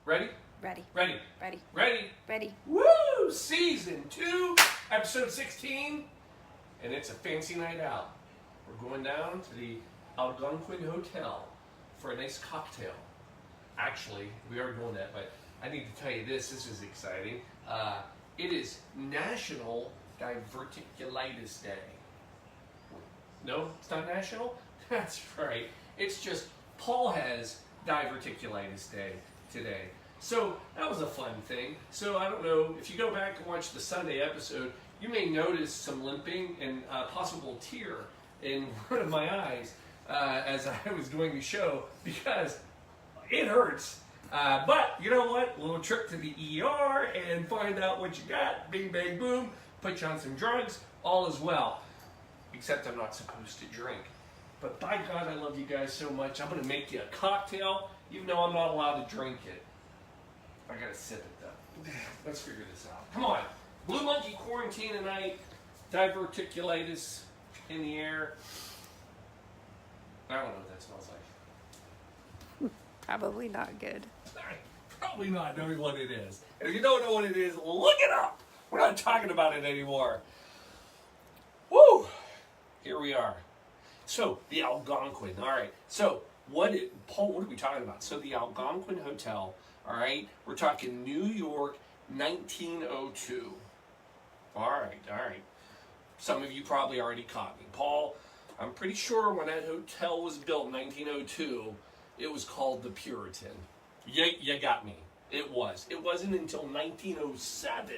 Ready? Ready. Ready. Ready. Ready. Ready. Woo! Season 2, episode 16. And it's a fancy night out. We're going down to the Algonquin Hotel for a nice cocktail. Actually, we are doing that, but I need to tell you this. This is exciting. It is National Diverticulitis Day. No, it's not national? That's right. It's just Paul has Diverticulitis Day today. So that was a fun thing. So I don't know, if you go back and watch the Sunday episode, you may notice some limping and a possible tear in one of my eyes as I was doing the show because it hurts. But you know what? A little trip to the ER and find out what you got. Bing, bang, boom. Put you on some drugs. All is well. Except I'm not supposed to drink. But by God, I love you guys so much. I'm going to make you a cocktail, even though I'm not allowed to drink it. I got to sip it, though. Let's figure this out. Come on. Blue Monkey Quarantine tonight. Diverticulitis in the air. I don't know what that smells like. Probably not good. Probably not knowing what it is. And if you don't know what it is, look it up. We're not talking about it anymore. Woo! Here we are. So, the Algonquin. All right. So, Paul, what are we talking about? So, the Algonquin Hotel, all right? We're talking New York, 1902. All right. Some of you probably already caught me. Paul, I'm pretty sure when that hotel was built in 1902, it was called the Puritan. You got me. It was. It wasn't until 1907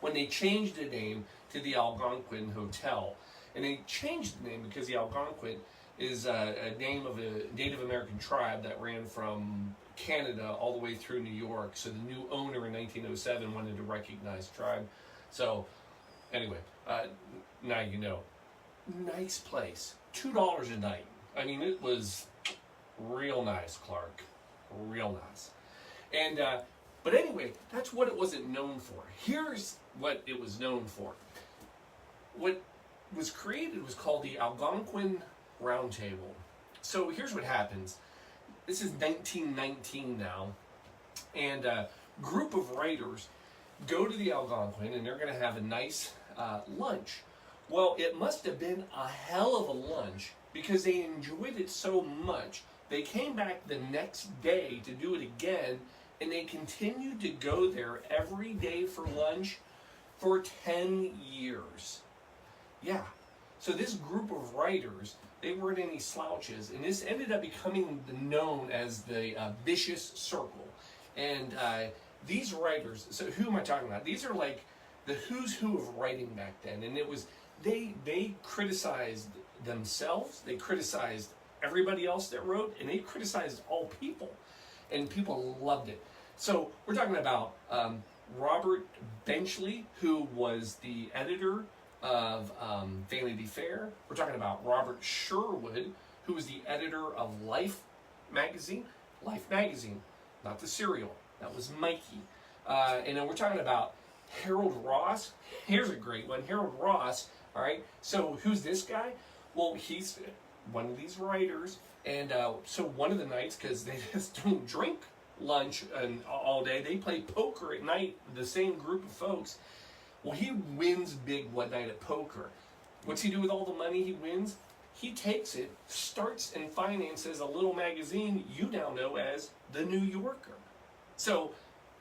when they changed the name to the Algonquin Hotel. And they changed the name because the Algonquin is a name of a Native American tribe that ran from Canada all the way through New York. So the new owner in 1907 wanted to recognize tribe. So anyway, now you know. Nice place. $2 a night. I mean, it was real nice, Clark. Real nice. And but anyway, that's what it wasn't known for. Here's what it was known for. What was created was called the Algonquin Round Table. So here's what happens. This is 1919 now, and a group of writers go to the Algonquin, and they're going to have a nice lunch. Well, it must have been a hell of a lunch because they enjoyed it so much. They came back the next day to do it again, and they continued to go there every day for lunch for 10 years. Yeah. So this group of writers, they weren't any slouches, and this ended up becoming known as the Vicious Circle. And these writers, so who am I talking about? These are like the who's who of writing back then, and it was they criticized themselves, they criticized everybody else that wrote, and they criticized all people, and people loved it. So we're talking about Robert Benchley, who was the editor of Vanity Fair. We're talking about Robert Sherwood, who was the editor of Life magazine, not the cereal. That was Mikey. And then we're talking about Harold Ross. Here's a great one, Harold Ross. All right. So who's this guy? Well, he's one of these writers, and so one of the nights, because they just don't drink lunch and all day, they play poker at night. The same group of folks. Well, he wins big one night at poker. What's he do with all the money he wins? He takes it, starts and finances a little magazine you now know as The New Yorker. So,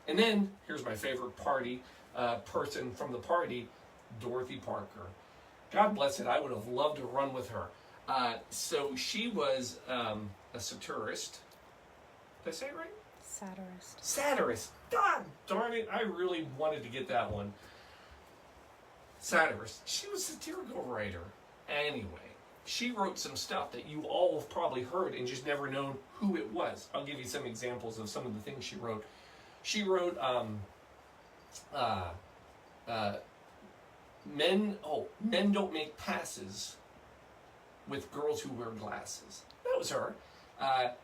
and then, here's my favorite person from the party, Dorothy Parker. God bless it, I would have loved to run with her. So she was a satirist. Did I say it right? Satirist. God darn it, I really wanted to get that one. Satirist. She was a satirical writer. Anyway, she wrote some stuff that you all have probably heard and just never known who it was. I'll give you some examples of some of the things she wrote. She wrote men don't make passes with girls who wear glasses. That was her.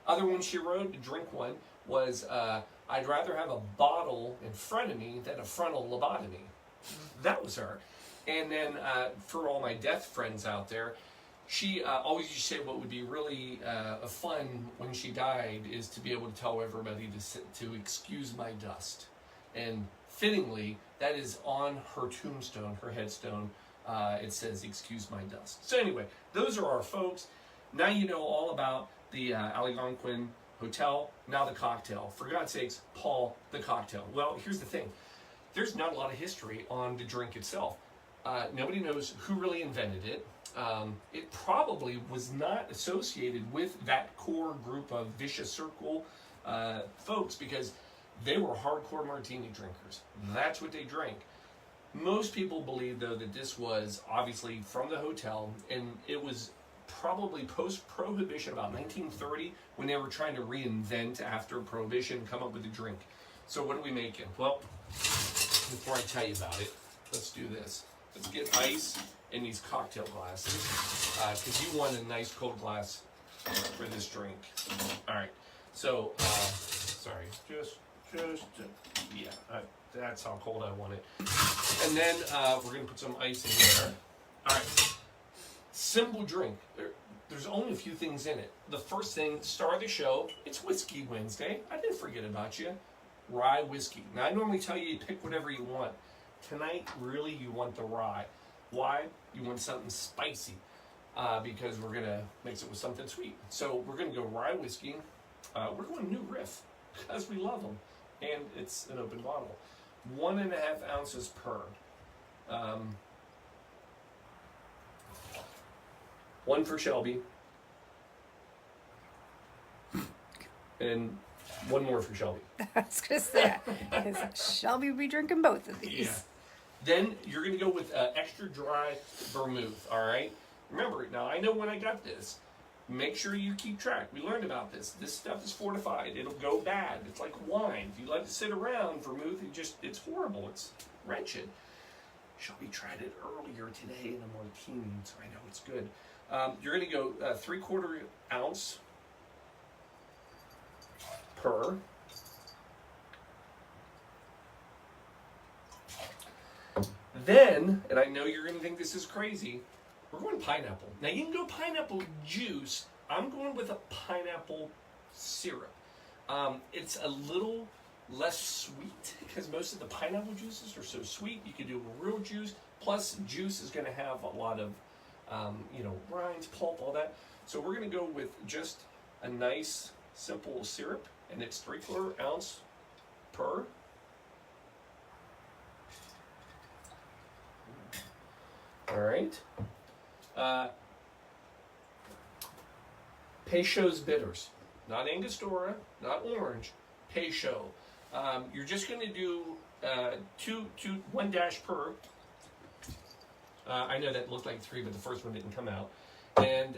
Other one she wrote, drink one, was I'd rather have a bottle in front of me than a frontal lobotomy. That was her. And then for all my deaf friends out there, she always used to say what would be really fun when she died is to be able to tell everybody to excuse my dust. And fittingly, that is on her tombstone, her headstone. It says, excuse my dust. So anyway, those are our folks. Now you know all about the Algonquin Hotel, now the cocktail. For God's sakes, Paul, the cocktail. Well, here's the thing. There's not a lot of history on the drink itself. Nobody knows who really invented it. It probably was not associated with that core group of Vicious Circle folks, because they were hardcore martini drinkers. That's what they drank. Most people believe, though, that this was obviously from the hotel, and it was probably post-Prohibition, about 1930, when they were trying to reinvent after Prohibition, come up with a drink. So what are we making? Well, before I tell you about it, let's do this. Let's get ice in these cocktail glasses, because you want a nice cold glass for this drink. All right, so, sorry, that's how cold I want it. And then we're gonna put some ice in there. All right, simple drink. There's only a few things in it. The first thing, star of the show, it's Whiskey Wednesday. I didn't forget about you. Rye whiskey. Now, I normally tell you pick whatever you want. Tonight, really, you want the rye. Why? You want something spicy, because we're gonna mix it with something sweet. So we're gonna go rye whiskey. We're going New Riff, because we love them, and it's an open bottle. 1.5 ounces per. One for Shelby, and one more for Shelby. I was going to say, because Shelby will be drinking both of these. Yeah. Then you're going to go with extra dry vermouth, all right? Remember, now I know when I got this, make sure you keep track. We learned about this. This stuff is fortified. It'll go bad. It's like wine. If you let it sit around, vermouth, it's horrible. It's wretched. Shelby tried it earlier today in a martini, so I know it's good. You're going to go 3/4 ounce per. Then, and I know you're going to think this is crazy, we're going pineapple. Now, you can go pineapple juice. I'm going with a pineapple syrup. It's a little less sweet, because most of the pineapple juices are so sweet. You can do a real juice. Plus, juice is going to have a lot of, rinds, pulp, all that. So we're going to go with just a nice, simple syrup, and it's 3/4 ounce per. All right. Peychaud's bitters, not Angostura, not orange. Peychaud. You're just going to do 1 dash per. I know that looked like 3, but the first one didn't come out. And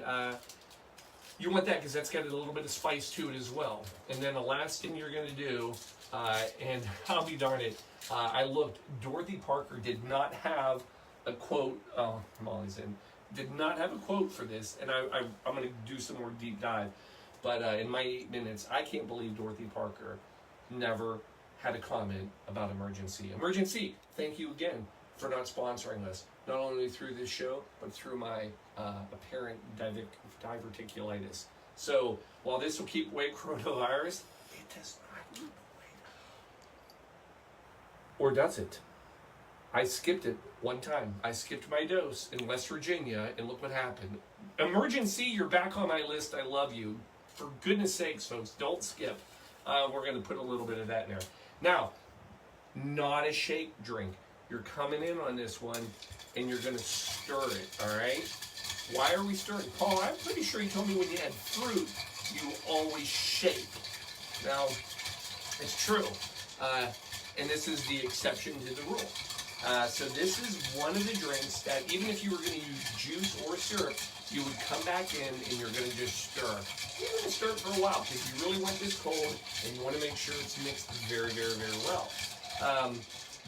you want that because that's got a little bit of spice to it as well. And then the last thing you're going to do, and I'll be darned it, I looked. Dorothy Parker did not have a quote. Oh, Molly's in. Did not have a quote for this, and I'm going to do some more deep dive. But in my 8 minutes, I can't believe Dorothy Parker never had a comment about emergency. Emergency, thank you again for not sponsoring us, not only through this show, but through my apparent diverticulitis. So while this will keep away coronavirus, it does not keep away. Or does it? I skipped it one time. I skipped my dose in West Virginia, and look what happened. Emergency, you're back on my list. I love you. For goodness sakes, folks, don't skip. We're going to put a little bit of that in there. Now, not a shake drink. You're coming in on this one, and you're going to stir it, all right? Why are we stirring? Paul, I'm pretty sure you told me when you had fruit, you always shake. Now, it's true, and this is the exception to the rule. So this is one of the drinks that even if you were going to use juice or syrup, you would come back in and you're going to just stir. You're going to stir it for a while because you really want this cold and you want to make sure it's mixed very, very, very well.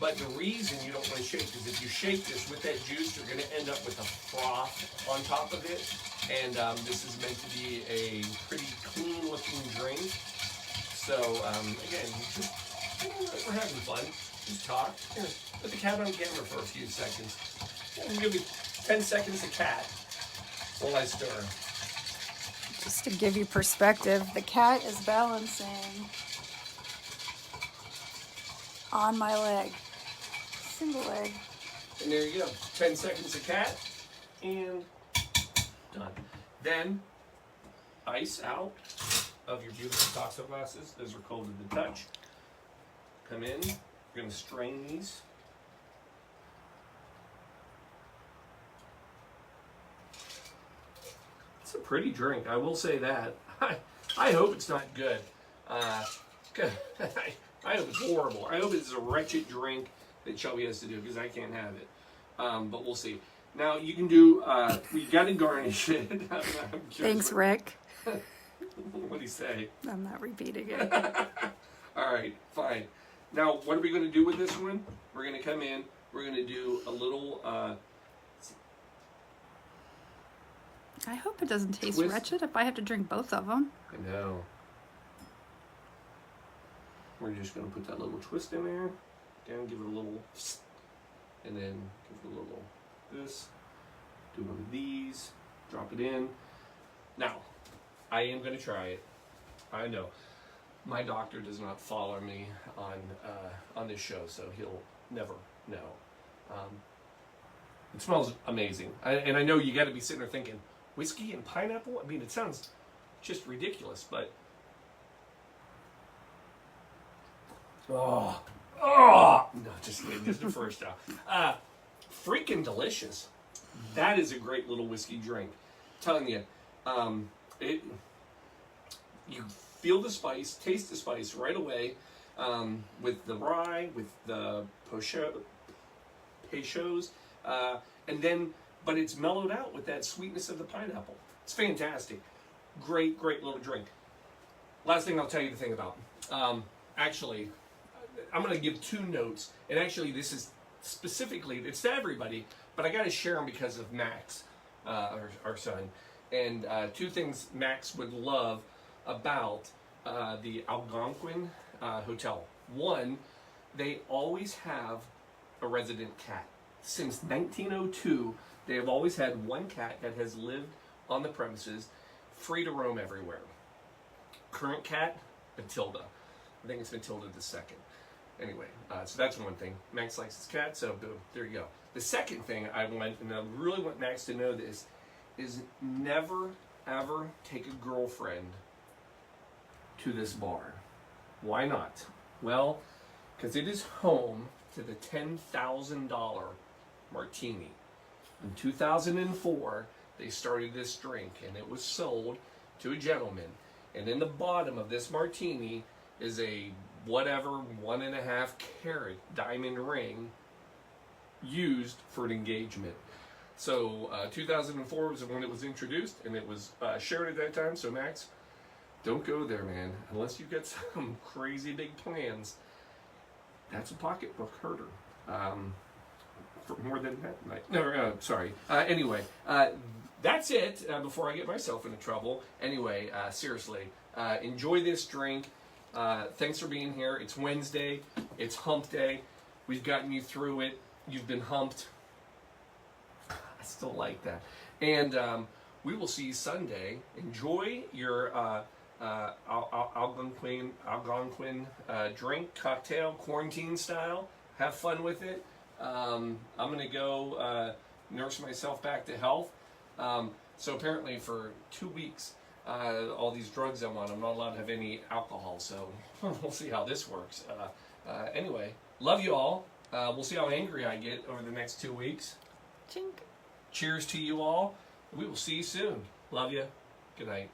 But the reason you don't want to shake is if you shake this with that juice, you're going to end up with a froth on top of it. And this is meant to be a pretty clean-looking drink. So, again, we're having fun. Just talk. Here, put the cat on camera for a few seconds. We'll give you 10 seconds of cat. while I stir. Just to give you perspective, the cat is balancing on my leg. Single leg. And there you go. 10 seconds of cat, and done. Then, ice out of your beautiful cocktail glasses. Those are cold to the touch. Come in. We're going to strain these. It's a pretty drink, I will say that. I hope it's not good. I hope it's horrible. I hope it's a wretched drink that Shelby has to do, because I can't have it. But we'll see. Now you can do, we got to garnish it. Thanks, Rick. What'd he say? I'm not repeating it. All right, fine. Now, what are we going to do with this one? We're going to come in, we're going to do a little, I hope it doesn't taste twist. wretched if I have to drink both of them. I know. We're just going to put that little twist in there, and give it a little, and then give it a little this, do one of these, drop it in. Now, I am going to try it. I know. My doctor does not follow me on this show, so he'll never know. It smells amazing. And I know you got to be sitting there thinking, whiskey and pineapple? I mean, it sounds just ridiculous, but... Oh, no, just kidding. Just the first time. Freaking delicious. That is a great little whiskey drink. I'm telling you, you feel the spice, taste the spice right away, with the rye, with the pechos, and then, but it's mellowed out with that sweetness of the pineapple. It's fantastic. Great, great little drink. Last thing I'll tell you to think about. Actually, I'm going to give 2 notes, and actually this is specifically, it's to everybody, but I got to share them because of Max, our son. And 2 things Max would love about the Algonquin Hotel. One, they always have a resident cat. Since 1902, they have always had one cat that has lived on the premises, free to roam everywhere. Current cat, Matilda. I think it's Matilda the second. Anyway, so that's one thing. Max likes his cat, so boom, there you go. The second thing I want, and I really want Max to know this, is never, ever take a girlfriend to this bar. Why not? Well, because it is home to the $10,000 martini. In 2004, they started this drink, and it was sold to a gentleman. And in the bottom of this martini is a whatever 1.5 carat diamond ring used for an engagement. So 2004 was when it was introduced, and it was shared at that time. So Max, don't go there, man, unless you get some crazy big plans. That's a pocketbook herder. For more than that night. No, sorry. Anyway, that's it. Before I get myself into trouble. Anyway, seriously, enjoy this drink. Thanks for being here. It's Wednesday. It's hump day. We've gotten you through it. You've been humped. I still like that. And we will see you Sunday. Enjoy your Algonquin drink, cocktail, quarantine style. Have fun with it. I'm going to go nurse myself back to health. So apparently for 2 weeks, all these drugs I'm on, I'm not allowed to have any alcohol. So we'll see how this works. Anyway, love you all. We'll see how angry I get over the next 2 weeks. Chink. Cheers to you all. We will see you soon. Love you. Good night.